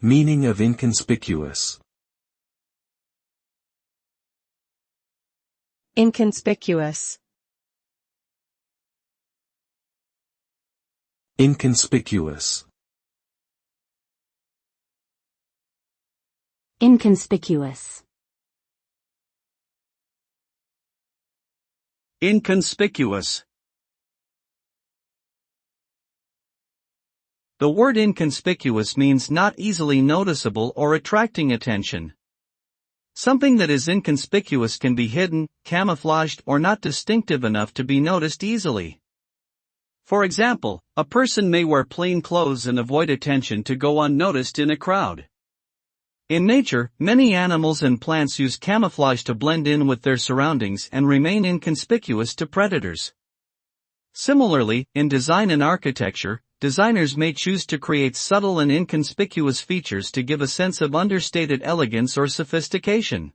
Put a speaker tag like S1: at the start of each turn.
S1: Meaning of inconspicuous.
S2: Inconspicuous.
S1: Inconspicuous.
S3: Inconspicuous.
S4: Inconspicuous. The word inconspicuous means not easily noticeable or attracting attention. Something that is inconspicuous can be hidden, camouflaged, or not distinctive enough to be noticed easily. For example, a person may wear plain clothes and avoid attention to go unnoticed in a crowd. In nature, many animals and plants use camouflage to blend in with their surroundings and remain inconspicuous to predators. Similarly, in design and architecture, designers may choose to create subtle and inconspicuous features to give a sense of understated elegance or sophistication.